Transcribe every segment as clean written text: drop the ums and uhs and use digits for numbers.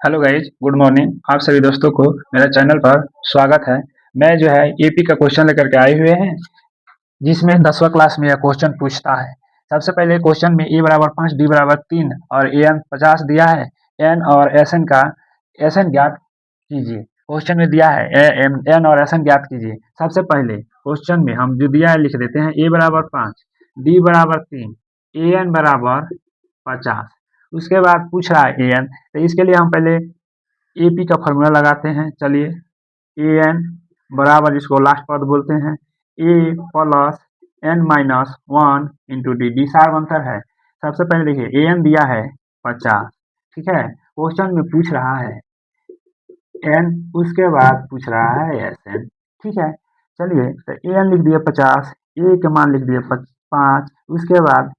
Hello guys, good morning. आप सभी दोस्तों को मेरे चैनल पर स्वागत है। मैं जो है एपी का क्वेश्चन लेकर के आए हुए हैं, जिसमें 10वां क्लास में यह क्वेश्चन पूछता है। सबसे पहले क्वेश्चन में ए बराबर 5 डी बराबर 3 और ए एन 50 दिया है। एन और एस एन का एस एन ज्ञात कीजिए। क्वेश्चन में दिया है एन और एस एन ज्ञात कीजिए। सबसे पहले क्वेश्चन में हम जो दिया है लिख देते हैं। ए बराबर 5, डी बराबर 3, ए एन बराबर 50। उसके बाद पूछ रहा है ए एन, तो इसके लिए हम पहले एपी का फॉर्मूला लगाते हैं। चलिए, ए एन बराबर, जिसको लास्ट पद बोलते हैं, a plus n minus one into d. D सार्वंतर है। सबसे पहले देखिए, ए एन दिया है 50, ठीक है। क्वेश्चन में पूछ रहा है एन, उसके बाद पूछ रहा है एस एन, ठीक है। चलिए, तो ए एन लिख दिए 50, ए के मान लिख दिए 5। उसके बाद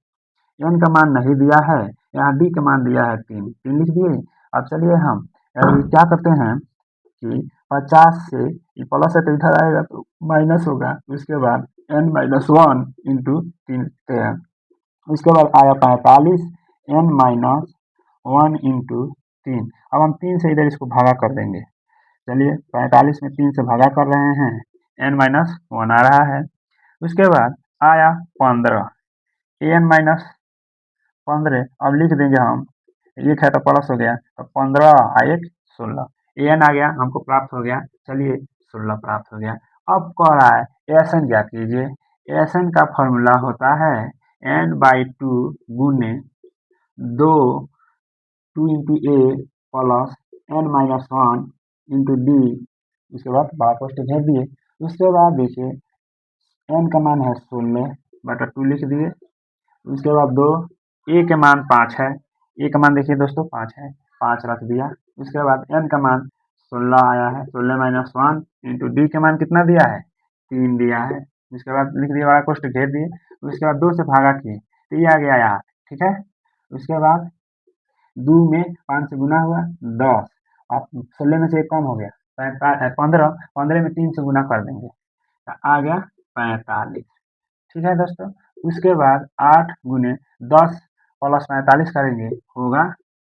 एन का मान नहीं दिया है, यहाँ डी का मान दिया है 3, 3 लिख दिए। अब चलिए हम क्या करते हैं कि 50 से ये प्लस है तो इधर आएगा तो माइनस होगा। उसके बाद एन माइनस वन इंटू 3 10। उसके बाद आया 45, एन माइनस वन इंटू 3। अब हम 3 से इधर इसको भागा कर देंगे। चलिए, 45 में 3 से भागा कर रहे हैं, एन माइनस वन आ रहा है। उसके बाद आया 15, एन माइनस 15। अब लिख देंगे हम, एक है तो प्लस हो गया, तो 15 एक 16, एन आ गया, हमको प्राप्त हो गया। चलिए, 16 प्राप्त हो गया। अब कह रहा है एस एन क्या कीजिए। एस एन का फॉर्मूला होता है n/2 गुने 2, 2 into a plus n minus one into d. उसके बाद बारह पोस्ट घेर दिए। उसके बाद देखिए, एन का मान है 16/2 लिख दिए। उसके बाद दो, ए के मान 5 है, ए का मान देखिए दोस्तों 5 है, 5 रख दिया। उसके बाद एन का मान 16 आया है, 16 माइनस वन इंटू डी के मान कितना दिया है, 3 दिया है। उसके बाद लिख दिया, बड़ा कोष्ट घेर दिए। उसके बाद 2 से भागा किए तो ये आ गया यहाँ, ठीक है। उसके बाद 2 में 5 से गुना हुआ 10, और 16 में से एक कम हो गया 15, 15 में 3 से गुना कर देंगे तो आ गया 45, ठीक है दोस्तों। उसके बाद 8 गुने 10 प्लस 45 करेंगे, होगा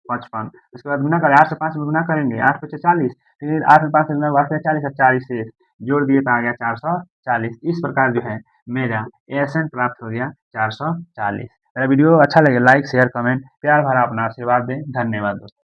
55। उसके बाद गुना करें, 8 से 5 में गुना करेंगे, 8 पचे 40, फिर 8 में 5 से गुना 40 है, 40 से जोड़ दिए तो आ गया 440। इस प्रकार जो है मेरा एएसएन प्राप्त हो गया 440। मेरा वीडियो अच्छा लगे लाइक शेयर कमेंट प्यार भरा अपना आशीर्वाद दें। धन्यवाद दोस्तों।